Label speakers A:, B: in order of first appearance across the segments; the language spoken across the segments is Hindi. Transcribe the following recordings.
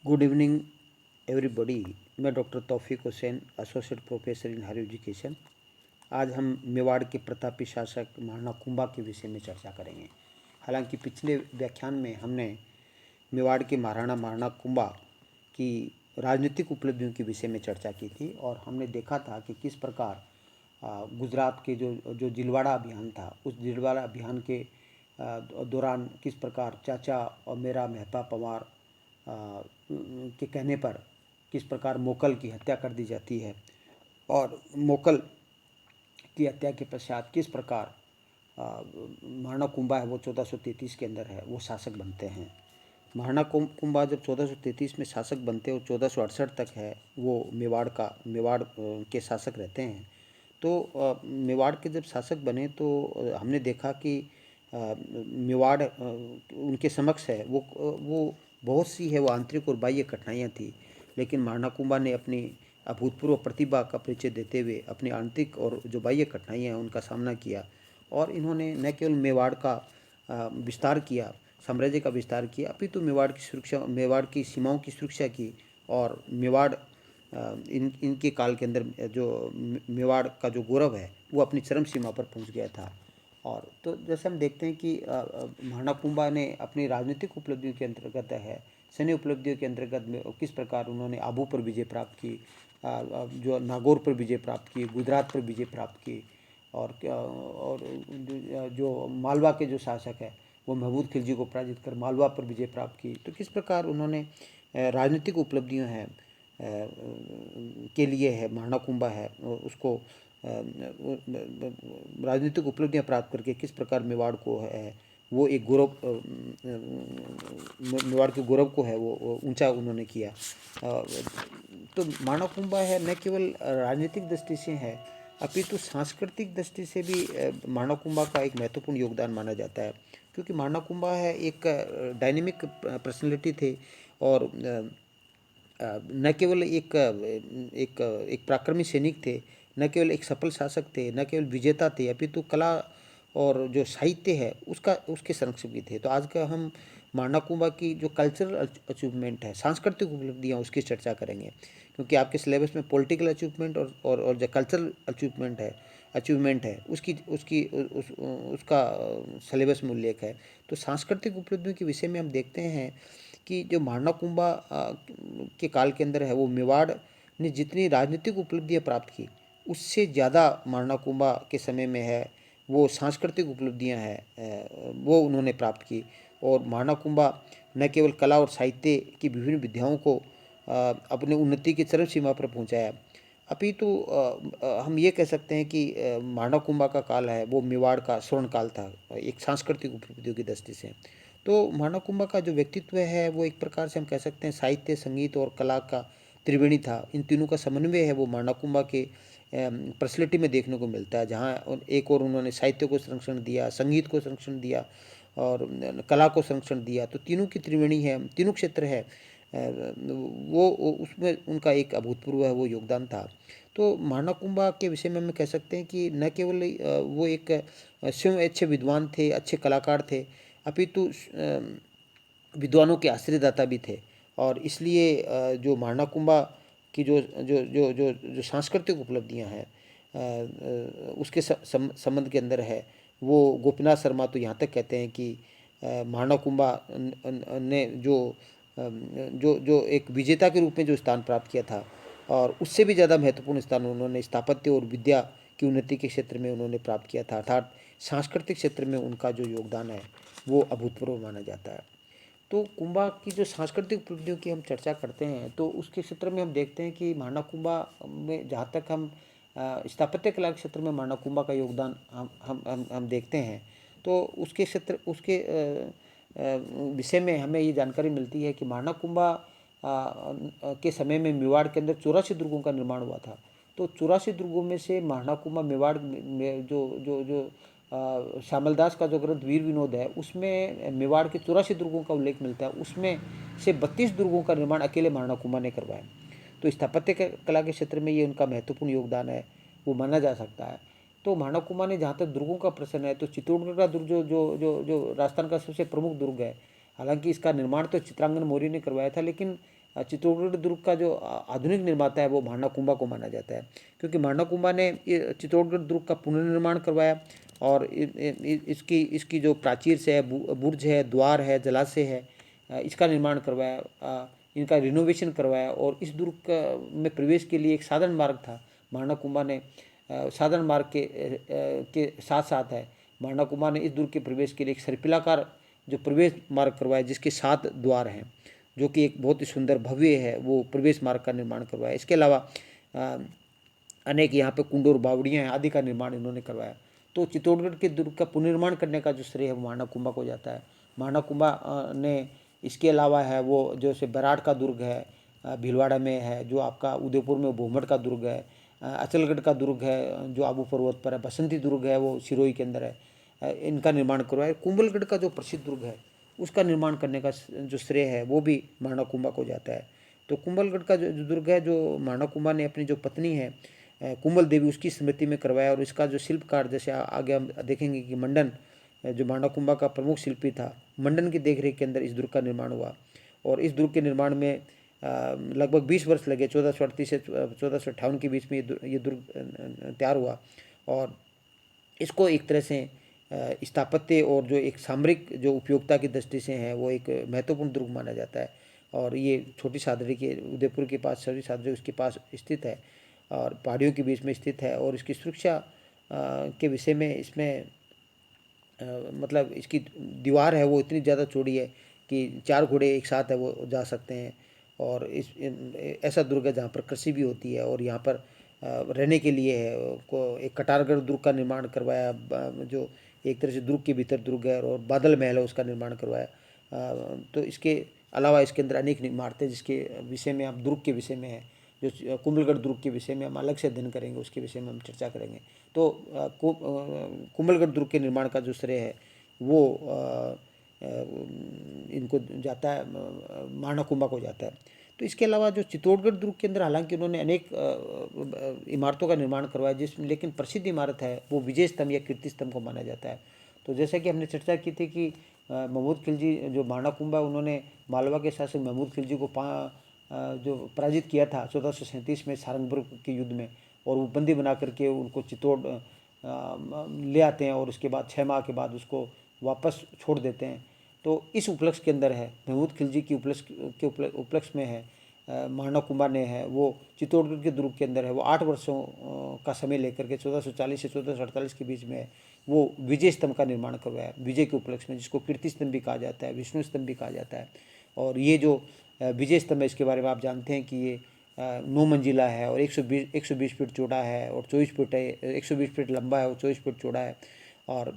A: Good evening everybody. मैं doctor Taufiq Hussain, associate professor in higher education. आज हम मेवाड़ के प्रतापी शासक महाराणा कुंभा के विषय में चर्चा करेंगे। हालांकि पिछले व्याख्यान में हमने मेवाड़ के महाराणा कुंभा की राजनीतिक उपलब्धियों के विषय में चर्चा की थी और हमने देखा था कि किस प्रकार गुजरात के जो जो जिलवाड़ा अभियान था, उस जिलवाड़ा अभियान के दौरान किस प्रकार चाचा और मेरा मेहता पवार के कहने पर किस प्रकार मोकल की हत्या कर दी जाती है और मोकल की हत्या के पश्चात किस प्रकार महाराणा कुंभा है वो 1433 के अंदर है वो शासक बनते हैं। महाराणा कुंभा जब 1433 में शासक बनते हैं और 1468 तक है वो मेवाड़ के शासक रहते हैं। तो मेवाड़ के जब शासक बने तो हमने देखा कि मेवाड़ उनके समक्ष है वो बहुत सी है वो आंतरिक और बाह्य कठिनाइयाँ थी, लेकिन महाराणा कुंभा ने अपनी अभूतपूर्व प्रतिभा का परिचय देते हुए अपनी आंतरिक और जो बाह्य कठिनाइयाँ हैं उनका सामना किया और इन्होंने न केवल मेवाड़ का विस्तार किया, साम्राज्य का विस्तार किया, अपितु मेवाड़ की सुरक्षा, मेवाड़ की सीमाओं की सुरक्षा की और मेवाड़ इनके काल के अंदर जो मेवाड़ का जो गौरव है वो अपनी चरम सीमा पर पहुंच गया था। और तो जैसे हम देखते हैं कि महाराणा कुंभा ने अपनी राजनीतिक उपलब्धियों के अंतर्गत है, सैन्य उपलब्धियों के अंतर्गत में किस प्रकार उन्होंने आबू पर विजय प्राप्त की, जो नागौर पर विजय प्राप्त की, गुजरात पर विजय प्राप्त की और जो मालवा के जो शासक है वो महमूद खिलजी को पराजित कर मालवा पर विजय प्राप्त की। तो किस प्रकार उन्होंने राजनीतिक उपलब्धियां हैं के लिए है महाराणा कुंभा है उसको राजनीतिक उपलब्धियां प्राप्त करके किस प्रकार मेवाड़ को है वो एक गौरव, मेवाड़ के गौरव को है वो ऊंचा उन्होंने किया। तो महाराणा कुंभा है न केवल राजनीतिक दृष्टि से है अपितु सांस्कृतिक दृष्टि से भी महाराणा कुंभा का एक महत्वपूर्ण योगदान माना जाता है, क्योंकि महाराणा कुंभा है एक डायनेमिक पर्सनैलिटी थे और न केवल एक पराक्रमी सैनिक थे, न केवल एक सफल शासक थे, न केवल विजेता थे, अपितु कला और जो साहित्य है उसके संरक्षक भी थे। तो आज का हम महाराणा कुंभा की जो कल्चरल अचीवमेंट है, सांस्कृतिक उपलब्धियाँ, उसकी चर्चा करेंगे, क्योंकि आपके सिलेबस में पॉलिटिकल अचीवमेंट और जो कल्चरल अचीवमेंट है उसका सिलेबस में उल्लेख है। तो सांस्कृतिक उपलब्धियों के विषय में हम देखते हैं कि जो महाराणा कुंभा के काल के अंदर है वो मेवाड़ ने जितनी राजनीतिक उपलब्धियां प्राप्त की उससे ज़्यादा महाराणा कुंभा के समय में है वो सांस्कृतिक उपलब्धियां हैं वो उन्होंने प्राप्त की। और महाराणा कुंभा न केवल कला और साहित्य की विभिन्न विद्याओं को अपने उन्नति की चरम सीमा पर पहुंचाया, अपितु हम ये कह सकते हैं कि महाराणा कुंभा का काल है वो मेवाड़ का स्वर्ण काल था एक सांस्कृतिक उपलब्धियों की दृष्टि से। तो महाराणा कुंभा का जो व्यक्तित्व है वो एक प्रकार से हम कह सकते हैं साहित्य, संगीत और कला का त्रिवेणी था। इन तीनों का समन्वय है वो महाराणा कुंभा के पर्सनैलिटी में देखने को मिलता है, जहाँ एक और उन्होंने साहित्य को संरक्षण दिया, संगीत को संरक्षण दिया और कला को संरक्षण दिया। तो तीनों की त्रिवेणी है, तीनों क्षेत्र है वो उसमें उनका एक अभूतपूर्व है वो योगदान था। तो महाराणा कुंभा के विषय में हम कह सकते हैं कि न केवल वो एक स्वयं अच्छे विद्वान थे, अच्छे कलाकार थे, अपितु विद्वानों के आश्रयदाता भी थे। और इसलिए जो महाराणा कुंभा की जो जो जो जो जो सांस्कृतिक उपलब्धियां हैं उसके संबंध के अंदर है वो गोपीनाथ शर्मा तो यहाँ तक कहते हैं कि महाराणा कुंभा ने जो एक विजेता के रूप में जो स्थान प्राप्त किया था और उससे भी ज़्यादा महत्वपूर्ण स्थान उन्होंने स्थापत्य और विद्या की उन्नति के क्षेत्र में उन्होंने प्राप्त किया था, अर्थात सांस्कृतिक क्षेत्र में उनका जो योगदान है वो अभूतपूर्व माना जाता है। तो कुंभा की जो सांस्कृतिक उपलब्धियों की हम चर्चा करते हैं तो उसके क्षेत्र में हम देखते हैं कि महाराणा कुंभा में जहाँ तक हम स्थापत्य कला के क्षेत्र में महाराणा कुंभा का योगदान हम देखते हैं तो उसके क्षेत्र उसके विषय में हमें ये जानकारी मिलती है कि महाराणा कुंभा के समय में मेवाड़ के अंदर 84 दुर्गों का निर्माण हुआ था। तो 84 दुर्गों में से महाराणा कुंभा मेवाड़ में जो जो जो श्यामल दास का जो ग्रंथ वीर विनोद है उसमें मेवाड़ के 84 दुर्गों का उल्लेख मिलता है, उसमें से 32 दुर्गों का निर्माण अकेले महाराणा कुंभा ने करवाया। तो स्थापत्य कला के क्षेत्र में ये उनका महत्वपूर्ण योगदान है वो माना जा सकता है। तो महाराणा कुंभा ने जहाँ तक दुर्गों का प्रश्न है तो चित्तौड़गढ़ का दुर्ग जो जो जो जो राजस्थान का सबसे प्रमुख दुर्ग है, हालांकि इसका निर्माण तो चित्रांगन मौर्य ने करवाया था, लेकिन चित्तौड़गढ़ दुर्ग का जो आधुनिक निर्माता है वो महाराणा कुंभा को माना जाता है, क्योंकि महाराणा कुंभा ने ये चित्तौड़गढ़ दुर्ग का पुनर्निर्माण करवाया। और इसकी इसकी जो प्राचीर से है, बुर्ज है, द्वार है, जलाशय है, इसका निर्माण करवाया, इनका रिनोवेशन करवाया। और इस दुर्ग में प्रवेश के लिए एक साधारण मार्ग था, महाराणा कुंभा ने साधारण मार्ग के साथ साथ है, महाराणा कुंभा ने इस दुर्ग के प्रवेश के लिए एक सर्पिलाकार जो प्रवेश मार्ग करवाया, जिसके 7 द्वार हैं, जो कि एक बहुत ही सुंदर भव्य है, वो प्रवेश मार्ग का निर्माण करवाया। इसके अलावा अनेक यहाँ पे कुंड और बावड़ियाँ हैं आदि का निर्माण इन्होंने करवाया। तो चित्तौड़गढ़ के दुर्ग का पुनर्निर्माण करने का जो श्रेय है वो महाराणा कुंभा को जाता है। महाराणा कुंभा ने इसके अलावा है वो जैसे बराड़ का दुर्ग है, भीलवाड़ा में है, जो आपका उदयपुर में भोमड़ का दुर्ग है, अचलगढ़ का दुर्ग है जो आबू पर्वत पर है, बसंती दुर्ग है वो सिरोही के अंदर है, इनका निर्माण करवाया। कुंभलगढ़ का जो प्रसिद्ध दुर्ग है उसका निर्माण करने का जो श्रेय है वो भी महाराणा कुंभा को जाता है। तो कुंभलगढ़ का जो दुर्ग है, जो महाराणा कुंभा ने अपनी जो पत्नी है कुंभल देवी, उसकी स्मृति में करवाया। और इसका जो शिल्पकार, जैसे आगे हम देखेंगे कि मंडन जो महाराणा कुंभा का प्रमुख शिल्पी था, मंडन की देखरेख के अंदर इस दुर्ग का निर्माण हुआ। और इस दुर्ग के निर्माण में लगभग 20 वर्ष लगे, 1438 से 1458 के बीच में ये दुर्ग तैयार हुआ। और इसको एक तरह से स्थापत्य और जो एक सामरिक जो उपयोगिता की दृष्टि से है वो एक महत्वपूर्ण दुर्ग माना जाता है। और ये छोटी सादरी के उदयपुर के पास, छोटी सादरी उसके पास स्थित है और पहाड़ियों के बीच में स्थित है। और इसकी सुरक्षा के विषय में इसमें मतलब इसकी दीवार है वो इतनी ज़्यादा चौड़ी है कि 4 घोड़े एक साथ है वो जा सकते हैं। और ऐसा दुर्ग है जहाँ पर कृषि भी होती है। और यहाँ पर रहने के लिए है को एक कटारगढ़ दुर्ग का निर्माण करवाया, जो एक तरह से दुर्ग के भीतर दुर्ग है। और बादल महल है उसका निर्माण करवाया। तो इसके अलावा इसके अंदर अनेक इमारतें जिसके विषय में हम दुर्ग के विषय में है, जो कुंभलगढ़ दुर्ग के विषय में हम अलग से अध्ययन करेंगे, उसके विषय में हम चर्चा करेंगे। तो कुंभलगढ़ दुर्ग के निर्माण का जो श्रेय है वो इनको जाता है, महाराणा कुंभा को जाता है। तो इसके अलावा जो चित्तौड़गढ़ दुर्ग के अंदर हालांकि उन्होंने अनेक इमारतों का निर्माण करवाया, जिसमें लेकिन प्रसिद्ध इमारत है वो विजय स्तंभ या कीर्ति स्तंभ को माना जाता है। तो जैसा कि हमने चर्चा की थी कि महमूद खिलजी जो महाराणा कुंभा, उन्होंने मालवा के शासक महमूद खिलजी को जो पराजित किया था 1437 में सारंगपुर के युद्ध में, और वो बंदी बना करके उनको चित्तौड़ ले आते हैं और उसके बाद 6 माह के बाद उसको वापस छोड़ देते हैं। तो इस उपलक्ष्य के अंदर है, महमूद खिलजी की उपलक्ष्य में है, महाराणा कुंभा ने है वो चित्तौड़गढ़ के दुर्ग के अंदर है वो 8 वर्षों का समय लेकर के 1440 से 1448 के बीच में वो विजय स्तंभ का निर्माण करवाया, विजय के उपलक्ष्य में, जिसको कीर्ति स्तंभ भी कहा जाता है, विष्णु स्तंभ भी कहा जाता है। और ये जो विजय स्तंभ है इसके बारे में आप जानते हैं कि ये 9 मंजिला है और 120 फीट चौड़ा है और 24 फीट है, 120 फीट लंबा है और 24 फीट चौड़ा है। और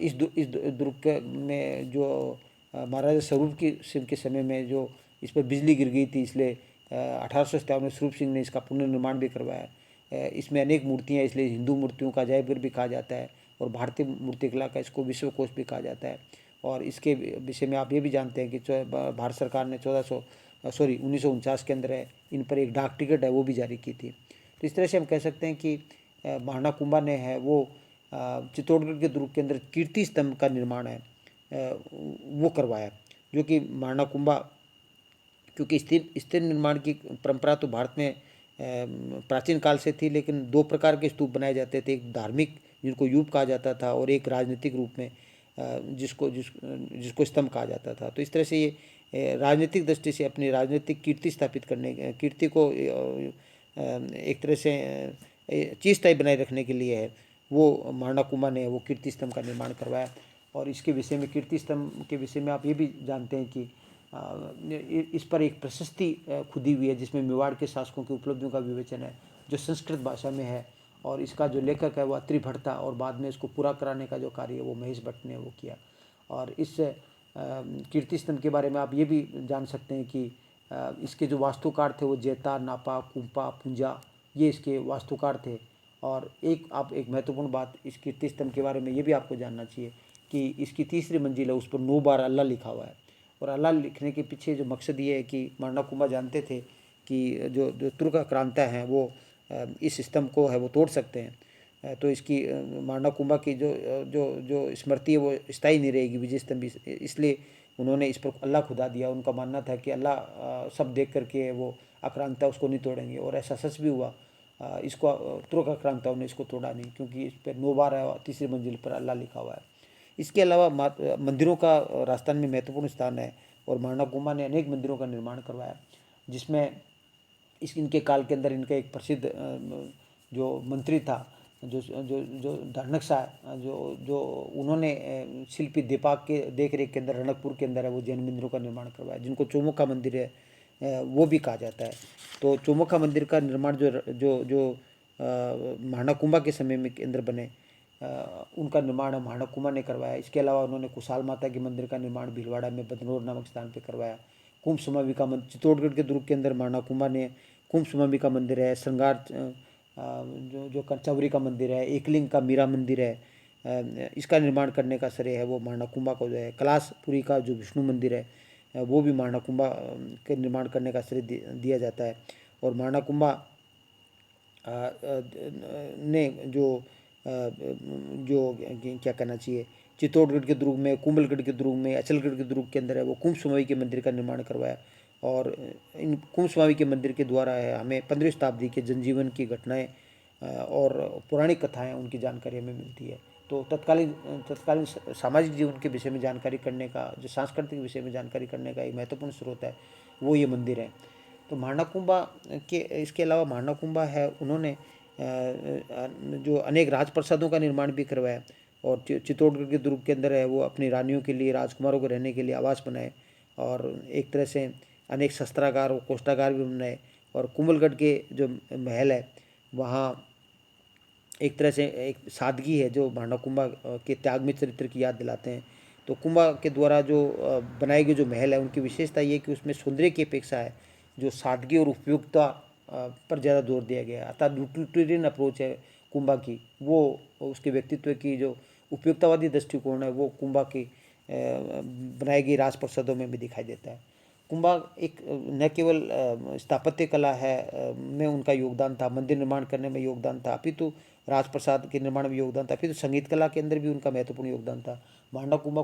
A: इस दुर्ग में जो महाराजा स्वरूप सिंह के समय में जो इस पर बिजली गिर गई थी, इसलिए 1857 में स्वरूप सिंह ने इसका पुनर्निर्माण भी करवाया। इसमें अनेक मूर्तियाँ, इसलिए हिंदू मूर्तियों का अजायबघर भी कहा जाता है और भारतीय मूर्तिकला का इसको विश्व कोश भी कहा जाता है। और इसके विषय में आप ये भी जानते हैं कि भारत सरकार ने 1949 के अंदर है इन पर एक डाक टिकट है वो भी जारी की थी। तो इस तरह से हम कह सकते हैं कि महाराणा कुंभा ने है वो चित्तौड़गढ़ के दुर्ग के अंदर कीर्ति स्तंभ का निर्माण है वो करवाया, जो कि महाराणा कुंभा, क्योंकि स्थिर निर्माण की परंपरा तो भारत में प्राचीन काल से थी, लेकिन 2 प्रकार के स्तूप बनाए जाते थे, एक धार्मिक जिनको यूप कहा जाता था और एक राजनीतिक रूप में जिसको स्तंभ कहा जाता था। तो इस तरह से ये राजनीतिक दृष्टि से अपनी राजनीतिक कीर्ति स्थापित करने, कीर्ति को एक तरह से चिरस्थायी बनाए रखने के लिए है वो महाराणा कुंभा ने वो कीर्ति स्तंभ का निर्माण करवाया। और इसके विषय में, कीर्ति स्तंभ के विषय में आप ये भी जानते हैं कि इस पर एक प्रशस्ति खुदी हुई है जिसमें मेवाड़ के शासकों की उपलब्धियों का विवेचन है, जो संस्कृत भाषा में है। और इसका जो लेखक है वो अत्रि भट्ट था और बाद में इसको पूरा कराने का जो कार्य है वो महेश भट्ट ने वो किया। और इस कीर्ति स्तंभ के बारे में आप ये भी जान सकते हैं कि इसके जो वास्तुकार थे वो जेता, नापा, कुंपा, पुंजा, ये इसके वास्तुकार थे। और एक महत्वपूर्ण बात इस कीर्ति स्तंभ के बारे में ये भी आपको जानना चाहिए कि इसकी 3री मंजिल है, उस पर 9 बार अल्लाह लिखा हुआ है। और अल्लाह लिखने के पीछे जो मकसद ये है कि महाराणा कुंभा जानते थे कि जो तुर्क आक्रांता हैं वो इस स्तंभ को है वो तोड़ सकते हैं। तो इसकी महाराणा कुंभा की जो जो जो स्मृति है वो स्थायी नहीं रहेगी, विजय स्तंभ, इसलिए उन्होंने इस पर अल्लाह खुदा दिया। उनका मानना था कि अल्लाह सब देख करके वो आक्रांता उसको नहीं तोड़ेंगे, और ऐसा सच भी हुआ। इसको तुर्क आक्रांताओं ने इसको तोड़ा नहीं, क्योंकि इस पर 9 बार है और तीसरी मंजिल पर अल्लाह लिखा हुआ है। इसके अलावा मंदिरों का राजस्थान में महत्वपूर्ण स्थान है, और मारणाकुम्भा ने अनेक मंदिरों का निर्माण करवाया, जिसमें इनके काल के अंदर इनका एक प्रसिद्ध जो मंत्री था, जो जो जो धारणकशा, जो जो उन्होंने शिल्पी दीपाक के देख रेख के अंदर रणकपुर के अंदर है वो जैन मंदिरों का निर्माण करवाया, जिनको चौमुखा मंदिर है वो भी कहा जाता है। तो चौमुखा मंदिर का निर्माण जो जो जो मारणाकुम्भा के समय में के अंदर बने, उनका निर्माण मारणाकुम्भा ने करवाया। इसके अलावा उन्होंने कुशाल माता के मंदिर का निर्माण भीलवाड़ा में बदनौर नामक स्थान पर करवाया। कुंभ समावी का मंदिर चित्तौड़गढ़ के दुर्ग के अंदर मारणाकुम्भा ने कुंभ समावी का मंदिर है। श्रृंगार जो जो कंचावरी का मंदिर है, एकलिंग का मीरा मंदिर है, इसका निर्माण करने का श्रेय है वो मारणाकुम्भा को जो है। कैलाशपुरी का जो विष्णु मंदिर है वो भी मारणाकुम्भा के निर्माण करने का श्रेय दिया जाता है। और मारणाकुम्भा ने जो क्या कहना चाहिए, चित्तौड़गढ़ के दुर्ग में, कुंभलगढ़ के दुर्ग में, अचलगढ़ के दुर्ग के अंदर है वो कुंभ समावी के मंदिर का निर्माण करवाया। और इन कुंभ समावी के मंदिर के द्वारा है हमें 15वीं शताब्दी के जनजीवन की घटनाएं और पौराणिक कथाएं उनकी जानकारी हमें मिलती है। तो तत्कालीन सामाजिक जीवन के विषय में जानकारी करने का, जो सांस्कृतिक विषय में जानकारी करने का एक महत्वपूर्ण स्रोत है वो ये मंदिर है। तो मारणाकुम्भा के इसके अलावा मारणाकुम्भा है, उन्होंने जो अनेक राजप्रसादों का निर्माण भी करवाया, और चित्तौड़गढ़ के दुर्ग के अंदर है वो अपनी रानियों के लिए, राजकुमारों को रहने के लिए आवास बनाए, और एक तरह से अनेक शस्त्रागार और कोष्ठागार भी बनाए। और कुंभलगढ़ के जो महल है वहाँ एक तरह से एक सादगी है जो मारणाकुम्भा के त्यागमी चरित्र की याद दिलाते हैं। तो कुंभा के द्वारा जो बनाए गए जो महल है उनकी विशेषता ये कि उसमें सौंदर्य की अपेक्षा है जो सादगी और उपयुक्तता पर ज़्यादा जोर दिया गया है। अर्थात यूटिलिटेरियन अप्रोच है कुंभा की, वो उसके व्यक्तित्व की जो उपयुक्तवादी दृष्टिकोण है वो कुंभा की बनाई गई राजप्रसादों में भी दिखाई देता है। कुंभा एक न केवल स्थापत्य कला है में उनका योगदान था, मंदिर निर्माण करने में योगदान था, अपितु राजप्रसाद के निर्माण में योगदान था, अपितु संगीत कला के अंदर भी उनका महत्वपूर्ण योगदान था। मारणाकुम्भा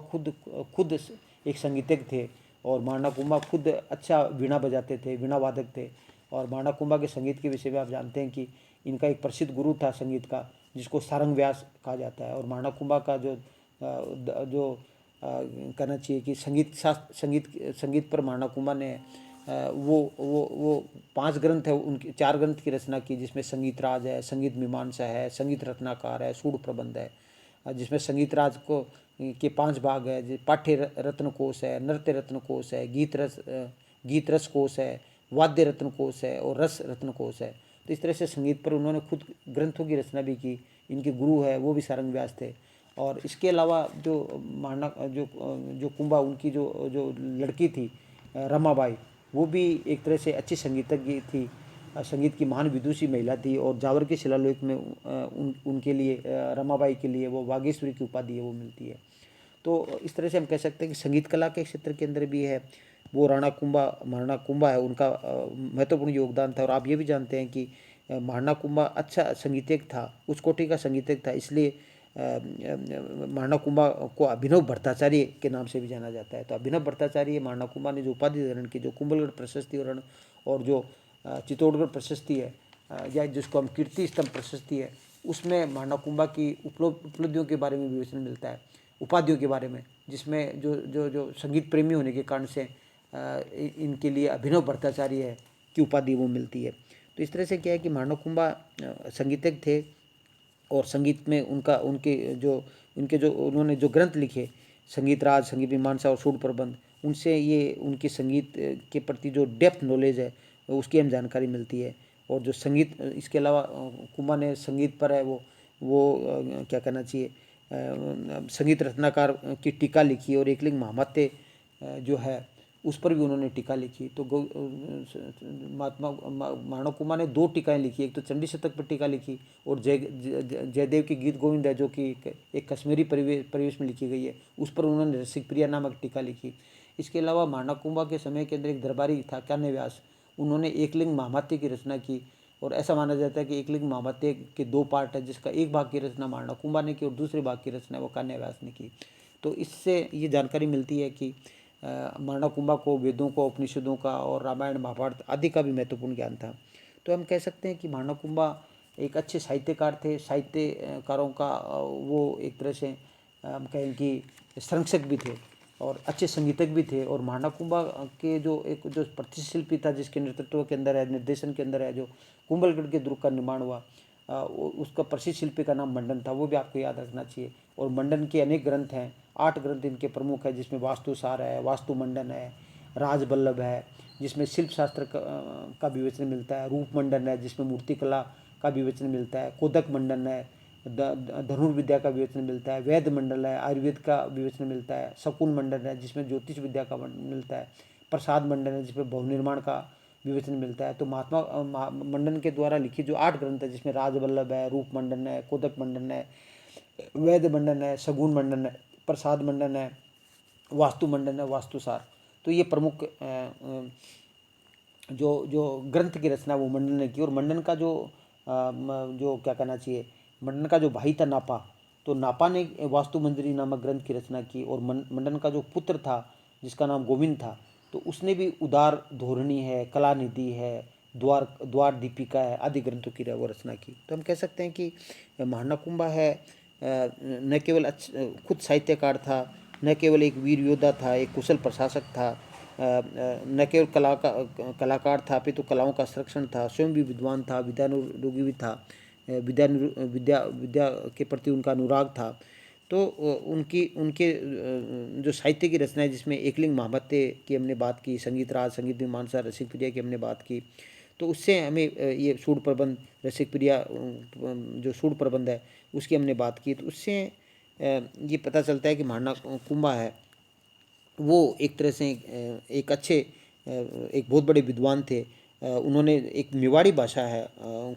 A: खुद एक संगीतज्ञ थे, और मारणाकुम्भा खुद अच्छा वीणा बजाते थे, वीणा वादक थे। और मारणाकुम्भा के संगीत के विषय में आप जानते हैं कि इनका एक प्रसिद्ध गुरु था संगीत का, जिसको सारंग व्यास कहा जाता है। और मारणाकुम्भा का जो कहना चाहिए कि संगीत पर मारणाकुम्भा ने वो 5 ग्रंथ है, उनके 4 ग्रंथ की रचना की, जिसमें संगीत राज है, संगीत मीमांसा है, संगीत रत्नाकार है, सूढ़ प्रबंध है, जिसमें संगीत राज को के 5 भाग है। पाठ्य रत्न कोश है, नृत्य रत्न कोश है, गीत रस कोश है, वाद्य रत्न कोश है, और रस रत्न कोश है। तो इस तरह से संगीत पर उन्होंने खुद ग्रंथों की रचना भी की। इनके गुरु है वो भी सारंग व्यास थे। और इसके अलावा जो जो कुंभा उनकी जो लड़की थी रमाबाई, वो भी एक तरह से अच्छी संगीतज्ञ थी, संगीत की महान विदुषी महिला थी। और जावर के शिलालेख में उनके लिए रमाबाई के लिए वो वागेश्वरी की उपाधि है वो मिलती है। तो इस तरह से हम कह सकते हैं कि संगीत कला के क्षेत्र के अंदर भी है वो मारणाकुम्भा है, उनका महत्वपूर्ण योगदान था। और आप ये भी जानते हैं कि मारणाकुम्भा अच्छा संगीतज्ञ था, उच्च कोटि का संगीतज्ञ था, इसलिए मारणाकुम्भा को अभिनव भट्टाचार्य के नाम से भी जाना जाता है। तो अभिनव भट्टाचार्य मारणाकुम्भा ने जो उपाधि धारण की, जो कुंभलगढ़ प्रशस्ति और जो चित्तौड़गढ़ प्रशस्ति है, या जिसको हम कीर्ति स्तंभ प्रशस्ति है, उसमें मारणाकुम्भा की उपलब्धियों के बारे में विवेचन मिलता है, उपाधियों के बारे में, जिसमें जो जो जो संगीत प्रेमी होने के कारण से इनके लिए अभिनव भट्टाचार्य है की उपाधि वो मिलती है। तो इस तरह से क्या है कि मारणाकुम्भा संगीतज्ञ थे, और संगीत में उनके जो उन्होंने जो ग्रंथ लिखे, संगीत राज, संगीत मीमांसा और सूढ़ प्रबंध, उनसे ये उनके संगीत के प्रति जो डेप्थ नॉलेज है उसकी हम जानकारी मिलती है। और जो संगीत, इसके अलावा कुंभा ने संगीत पर है वो क्या कहना चाहिए, संगीत रत्नाकार की टीका लिखी, और एकलिंग महामत्य जो है उस पर भी उन्होंने टीका लिखी। तो महात्मा मारणाकुम्भा ने 2 टीकाएँ लिखी, एक तो चंडी शतक पर टीका लिखी, और जयदेव की गीत गोविंद है जो कि एक कश्मीरी परिवेश में लिखी गई है, उस पर उन्होंने रसिक प्रिया नामक टीका लिखी। इसके अलावा मारणाकुम्भा के समय के अंदर एक दरबारी था कान्य व्यास, उन्होंने एकलिंग महामत्य की रचना की। और ऐसा माना जाता है कि एकलिंग महामत्य के 2 पार्ट है, जिसका एक भाग की रचना मारणाकुम्भा ने की और दूसरे भाग की रचना वो कान्य व्यास ने की। तो इससे ये जानकारी मिलती है कि माणकुंभा को वेदों को, उपनिषदों का और रामायण महाभारत आदि का भी महत्वपूर्ण ज्ञान था। तो हम कह सकते हैं कि माणकुंभा एक अच्छे साहित्यकार थे। साहित्यकारों का वो एक तरह से हम कहें कि संरक्षक भी थे और अच्छे संगीतज्ञ भी थे। और माणकुंभा के जो प्रतिशिल्पी था, जिसके नेतृत्व के अंदर है, निर्देशन के अंदर है, जो कुंभलगढ़ के दुर्ग का निर्माण हुआ, उसका प्रसिद्ध शिल्पी का नाम मंडन था, वो भी आपको याद रखना चाहिए। और मंडन के अनेक ग्रंथ हैं, 8 ग्रंथ इनके प्रमुख है, जिसमें वास्तुसार है, वास्तु मंडन है, राजबल्लभ है जिसमें शिल्प शास्त्र का विवेचन मिलता है, रूप मंडन है जिसमें मूर्तिकला का विवेचन मिलता है, कोदक मंडन है, धनुर्विद्या का विवेचन मिलता है, वैद्य मंडल है, आयुर्वेद का विवेचन मिलता है, शकुन मंडन है जिसमें ज्योतिष विद्या का मिलता है, प्रसाद मंडन है जिसमें भवन निर्माण का विवेचन मिलता है। तो महात्मा मंडन के द्वारा लिखित जो 8 ग्रंथ है, जिसमें राजबल्लभ है, रूप मंडन है, कोदक मंडन है, वैद्य मंडन है, सगुन मंडन है, प्रसाद मंडन है, वास्तु मंडन है, वास्तुसार, तो ये प्रमुख जो जो ग्रंथ की रचना वो मंडन ने की। और मंडन का जो क्या कहना चाहिए, मंडन का जो भाई था नापा, तो नापा ने वास्तु मंजरी नामक ग्रंथ की रचना की। और मंडन का जो पुत्र था जिसका नाम गोविंद था, तो उसने भी उदार धोरणी है, कलानिधि है, द्वार दीपिका है आदि ग्रंथों की वो रचना की। तो हम कह सकते हैं कि महानाकुंभा है न केवल खुद साहित्यकार था, न केवल एक वीर योद्धा था, एक कुशल प्रशासक था, न केवल कलाकार था, अपितु कलाओं का संरक्षण था, स्वयं भी विद्वान था, विद्यानुरागी भी था, विद्या के प्रति उनका अनुराग था। तो उनके जो साहित्य की रचना है, जिसमें एकलिंग महामत्य की हमने बात की, संगीत राज, संगीत मीमांसा, रसिक प्रिया की हमने बात की, तो उससे हमें ये सूढ़ प्रबंध, रसिक प्रिया जो सूढ़ प्रबंध है उसकी हमने बात की, तो उससे ये पता चलता है कि महानाकुंभा है वो एक तरह से एक अच्छे एक बहुत बड़े विद्वान थे। उन्होंने एक मेवाड़ी भाषा है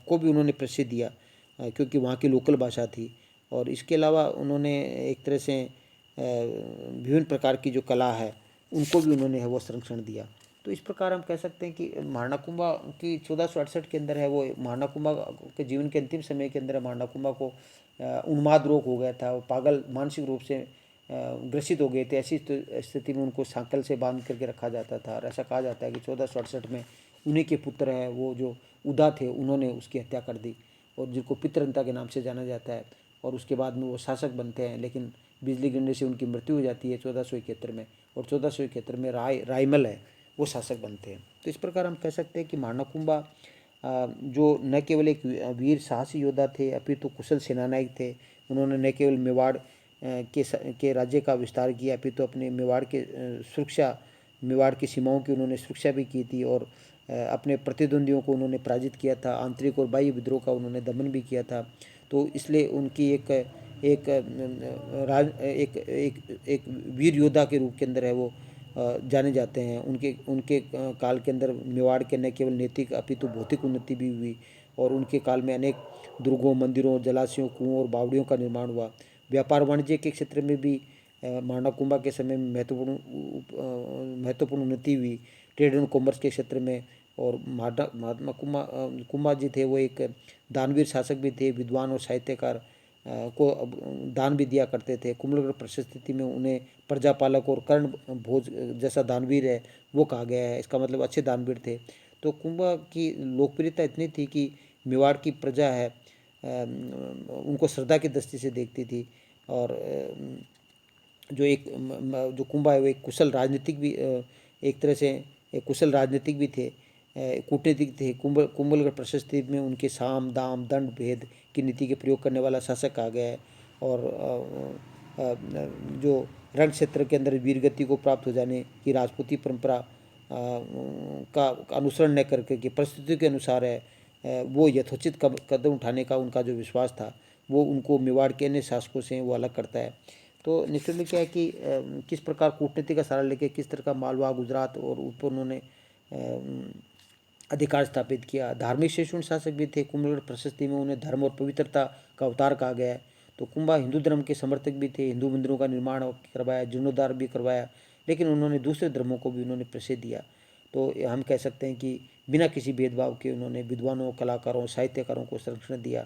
A: को भी उन्होंने प्रसिद्ध दिया, क्योंकि वहाँ की लोकल भाषा थी। और इसके अलावा उन्होंने एक तरह से विभिन्न प्रकार की जो कला है उनको भी उन्होंने है वो संरक्षण दिया। तो इस प्रकार हम कह सकते हैं कि महानाकुंभा की 1468 के अंदर है वो, महानाकुंभा के जीवन के अंतिम समय के अंदर महानाकुंभा को उन्माद रोग हो गया था, वो पागल मानसिक रूप से ग्रसित हो गए थे। ऐसी स्थिति में उनको सांकल से बांध करके रखा जाता था। और ऐसा कहा जाता है कि 1468 में उन्हीं के पुत्र हैं वो जो उदा थे, उन्होंने उसकी हत्या कर दी, और जिनको पितृहंता के नाम से जाना जाता है। और उसके बाद में वो शासक बनते हैं, लेकिन बिजली गिरने से उनकी मृत्यु हो जाती है 1471 में। और 1471 में रायमल है वो शासक बनते हैं। तो इस प्रकार हम कह सकते हैं कि महानाकुंभा जो न केवल एक वीर साहसी योद्धा थे, अपितु कुशल सेनानायक थे। उन्होंने न केवल मेवाड़ के राज्य का विस्तार किया, अपितु अपने मेवाड़ की सीमाओं की उन्होंने सुरक्षा भी की थी। और अपने प्रतिद्वंदियों को उन्होंने पराजित किया था, आंतरिक और बाह्य विद्रोह का उन्होंने दमन भी किया था। तो इसलिए उनकी एक वीर योद्धा के रूप के अंदर है वो जाने जाते हैं। उनके काल के अंदर मेवाड़ के न केवल नैतिक अपितु भौतिक उन्नति भी हुई, और उनके काल में अनेक दुर्गों, मंदिरों, जलाशयों, कुओं और बावड़ियों का निर्माण हुआ। व्यापार वाणिज्य के क्षेत्र में भी महानाकुंभा के समय में महत्वपूर्ण उन्नति हुई, ट्रेड एंड कॉमर्स के क्षेत्र में। और महात्मा कुंभा जी थे वो एक दानवीर शासक भी थे, विद्वान और साहित्यकार को दान भी दिया करते थे। कुंभलगढ़ प्रशस्ति में उन्हें प्रजापालक और कर्ण भोज जैसा दानवीर है वो कहा गया है। इसका मतलब अच्छे दानवीर थे। तो कुंभा की लोकप्रियता इतनी थी कि मेवाड़ की प्रजा है उनको श्रद्धा की दृष्टि से देखती थी। और जो कुंभा है वो एक कुशल राजनीतिक भी एक तरह से एक कुशल राजनीतिक भी थे, कूटनीतिक थे। कुंभलगढ़ प्रशस्ति में उनके साम दाम दंड भेद की नीति के प्रयोग करने वाला शासक आ गया है। और जो रण क्षेत्र के अंदर वीरगति को प्राप्त हो जाने की राजपूती परंपरा का अनुसरण न करके कि परिस्थितियों के अनुसार है वो यथोचित कदम उठाने का उनका जो विश्वास था वो उनको मेवाड़ के अन्य शासकों से वो अलग करता है। तो निश्चित क्या है कि किस प्रकार कूटनीति का सहारा लेके किस तरह का मालवा, गुजरात और ऊपर उन्होंने अधिकार स्थापित किया। धार्मिक सहिष्णु शासक भी थे। कुंभलगढ़ प्रशस्ति में उन्हें धर्म और पवित्रता का अवतार कहा गया है। तो कुंभा हिंदू धर्म के समर्थक भी थे, हिंदू मंदिरों का निर्माण करवाया, जीर्णोद्धार भी करवाया, लेकिन उन्होंने दूसरे धर्मों को भी उन्होंने प्रसिद्ध दिया। तो हम कह सकते हैं कि बिना किसी भेदभाव के उन्होंने विद्वानों, कलाकारों, साहित्यकारों को संरक्षण दिया,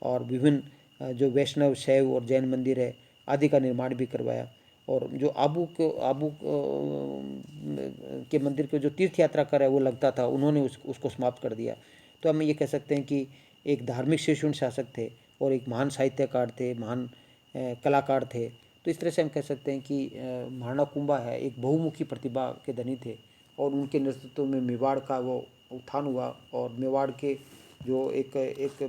A: और विभिन्न जो वैष्णव, शैव और जैन मंदिर है आदि का निर्माण भी करवाया। और जो आबू के मंदिर के जो तीर्थ यात्रा कर है वो लगता था, उन्होंने उसको समाप्त कर दिया। तो हम ये कह सकते हैं कि एक धार्मिक शिशुन शासक थे और एक महान साहित्यकार थे, महान कलाकार थे। तो इस तरह से हम कह सकते हैं कि महाराणा कुंभा है एक बहुमुखी प्रतिभा के धनी थे और उनके नेतृत्व में मेवाड़ का वो उत्थान हुआ और मेवाड़ के जो एक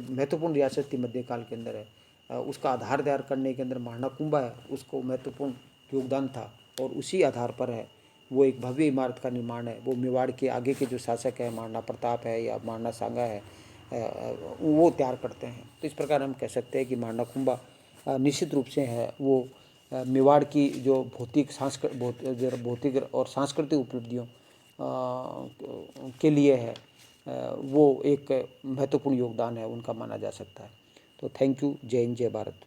A: महत्वपूर्ण रियासत थी मध्यकाल के अंदर है, उसका आधार तैयार करने के अंदर महाराणा कुंभा है उसको महत्वपूर्ण योगदान था और उसी आधार पर है वो एक भव्य इमारत का निर्माण है। वो मेवाड़ के आगे के जो शासक है महाराणा प्रताप है या महाराणा सांगा है, वो तैयार करते हैं। तो इस प्रकार हम कह सकते हैं कि महाराणा कुंभा निश्चित रूप से है वो मेवाड़ की जो भौतिक और सांस्कृतिक उपलब्धियों के लिए है, वो एक महत्वपूर्ण योगदान है उनका माना जा सकता है। तो थैंक यू। जय हिंद, जय भारत।